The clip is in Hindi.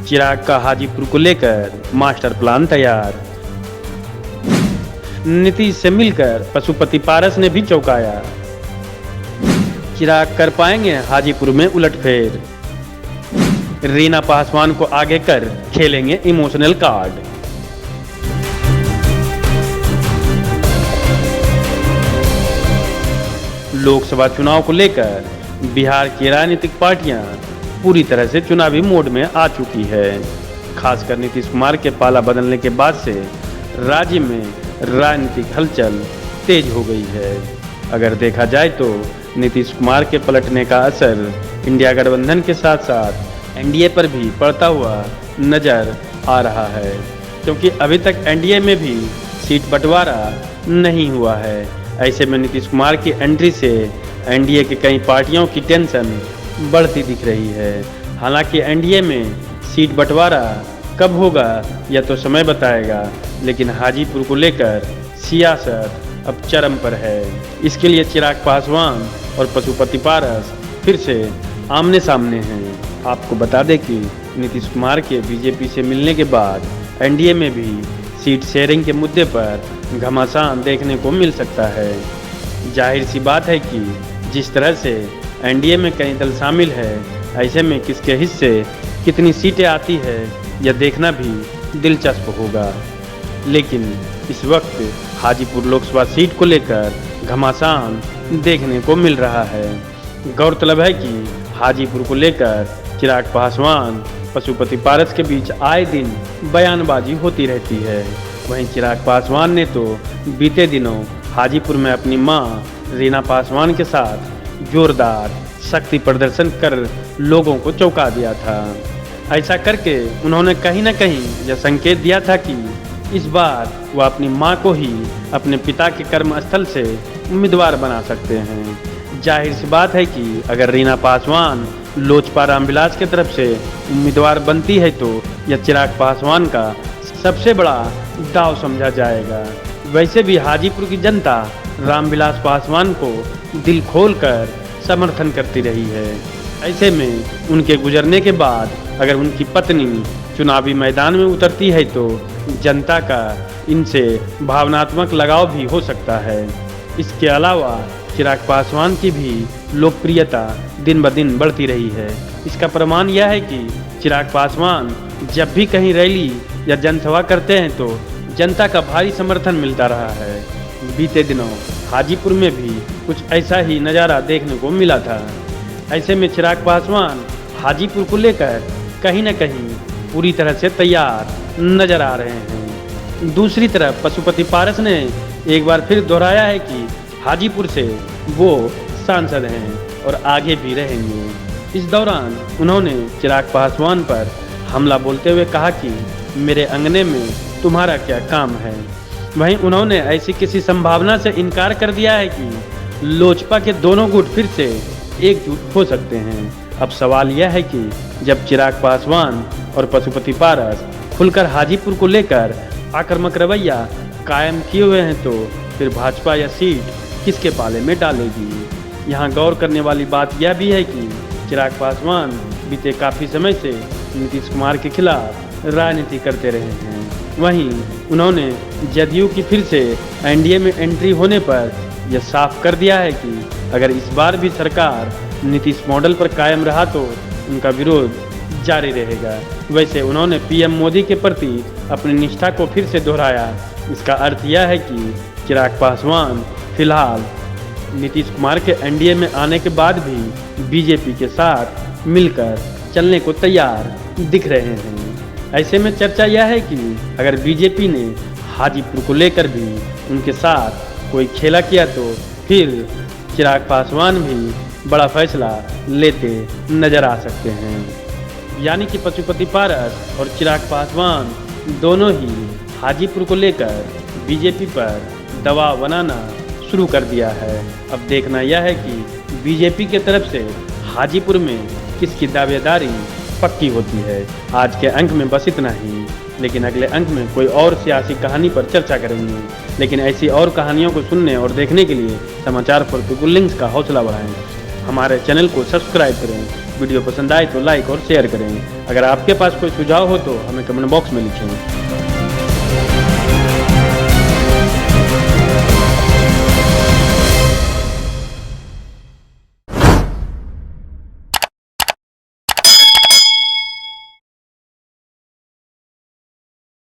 चिराग का हाजीपुर को लेकर मास्टर प्लान तैयार। नीतीश से मिलकर पशुपति पारस ने भी चौंकाया। चिराग कर पाएंगे हाजीपुर में उलटफेर। रीना पासवान को आगे कर खेलेंगे इमोशनल कार्ड। लोकसभा चुनाव को लेकर बिहार की राजनीतिक पार्टियां पूरी तरह से चुनावी मोड में आ चुकी है। खासकर नीतीश कुमार के पाला बदलने के बाद से राज्य में राजनीतिक हलचल तेज हो गई है। अगर देखा जाए तो नीतीश कुमार के पलटने का असर इंडिया गठबंधन के साथ साथ एनडीए पर भी पड़ता हुआ नजर आ रहा है, क्योंकि अभी तक एनडीए में भी सीट बंटवारा नहीं हुआ है। ऐसे में नीतीश कुमार की एंट्री से एनडीए की कई पार्टियों की टेंशन बढ़ती दिख रही है। हालांकि एनडीए में सीट बंटवारा कब होगा यह तो समय बताएगा, लेकिन हाजीपुर को लेकर सियासत अब चरम पर है। इसके लिए चिराग पासवान और पशुपति पारस फिर से आमने सामने हैं। आपको बता दें कि नीतीश कुमार के बीजेपी से मिलने के बाद एनडीए में भी सीट शेयरिंग के मुद्दे पर घमासान देखने को मिल सकता है। जाहिर सी बात है कि जिस तरह से एनडीए में कई दल शामिल है, ऐसे में किसके हिस्से कितनी सीटें आती है यह देखना भी दिलचस्प होगा। लेकिन इस वक्त हाजीपुर लोकसभा सीट को लेकर घमासान देखने को मिल रहा है। गौरतलब है कि हाजीपुर को लेकर चिराग पासवान पशुपति पारस के बीच आए दिन बयानबाजी होती रहती है। वहीं चिराग पासवान ने तो बीते दिनों हाजीपुर में अपनी मां रीना पासवान के साथ जोरदार शक्ति प्रदर्शन कर लोगों को चौंका दिया था। ऐसा करके उन्होंने कहीं न कहीं यह संकेत दिया था कि इस बार वह अपनी मां को ही अपने पिता के कर्मस्थल से उम्मीदवार बना सकते हैं। जाहिर सी बात है कि अगर रीना पासवान लोजपा रामविलास की तरफ से उम्मीदवार बनती है तो यह चिराग पासवान का सबसे बड़ा दाव समझा जाएगा। वैसे भी हाजीपुर की जनता रामविलास पासवान को दिल खोलकर समर्थन करती रही है। ऐसे में उनके गुजरने के बाद अगर उनकी पत्नी चुनावी मैदान में उतरती है तो जनता का इनसे भावनात्मक लगाव भी हो सकता है। इसके अलावा चिराग पासवान की भी लोकप्रियता दिन ब दिन बढ़ती रही है। इसका प्रमाण यह है कि चिराग पासवान जब भी कहीं रैली या जनसभा करते हैं तो जनता का भारी समर्थन मिलता रहा है। बीते दिनों हाजीपुर में भी कुछ ऐसा ही नज़ारा देखने को मिला था। ऐसे में चिराग पासवान हाजीपुर को लेकर कहीं न कहीं पूरी तरह से तैयार नजर आ रहे हैं। दूसरी तरफ पशुपति पारस ने एक बार फिर दोहराया है कि हाजीपुर से वो सांसद हैं और आगे भी रहेंगे। इस दौरान उन्होंने चिराग पासवान पर हमला बोलते हुए कहा कि मेरे अंगने में तुम्हारा क्या काम है। वहीं उन्होंने ऐसी किसी संभावना से इनकार कर दिया है कि लोजपा के दोनों गुट फिर से एकजुट हो सकते हैं। अब सवाल यह है कि जब चिराग पासवान और पशुपति पारस खुलकर हाजीपुर को लेकर आक्रामक रवैया कायम किए हुए हैं तो फिर भाजपा यह सीट किसके पाले में डालेगी। यहाँ गौर करने वाली बात यह भी है कि चिराग पासवान बीते काफ़ी समय से नीतीश कुमार के खिलाफ राजनीति करते रहे हैं। वहीं उन्होंने जदयू की फिर से एनडीए में एंट्री होने पर यह साफ कर दिया है कि अगर इस बार भी सरकार नीतीश मॉडल पर कायम रहा तो उनका विरोध जारी रहेगा। वैसे उन्होंने पीएम मोदी के प्रति अपनी निष्ठा को फिर से दोहराया। इसका अर्थ यह है कि चिराग पासवान फिलहाल नीतीश कुमार के एनडीए में आने के बाद भी बीजेपी के साथ मिलकर चलने को तैयार दिख रहे हैं। ऐसे में चर्चा यह है कि अगर बीजेपी ने हाजीपुर को लेकर भी उनके साथ कोई खेला किया तो फिर चिराग पासवान भी बड़ा फैसला लेते नजर आ सकते हैं। यानी कि पशुपति पारस और चिराग पासवान दोनों ही हाजीपुर को लेकर बीजेपी पर दबाव बनाना शुरू कर दिया है। अब देखना यह है कि बीजेपी के तरफ से हाजीपुर में किसकी दावेदारी पक्की होती है। आज के अंक में बस इतना ही, लेकिन अगले अंक में कोई और सियासी कहानी पर चर्चा करेंगे। लेकिन ऐसी और कहानियों को सुनने और देखने के लिए समाचार फॉर पीपल लिंक्स का हौसला बढ़ाएं। हमारे चैनल को सब्सक्राइब करें वीडियो पसंद आए तो लाइक और शेयर करें। अगर आपके पास कोई सुझाव हो तो हमें कमेंट बॉक्स में लिखें।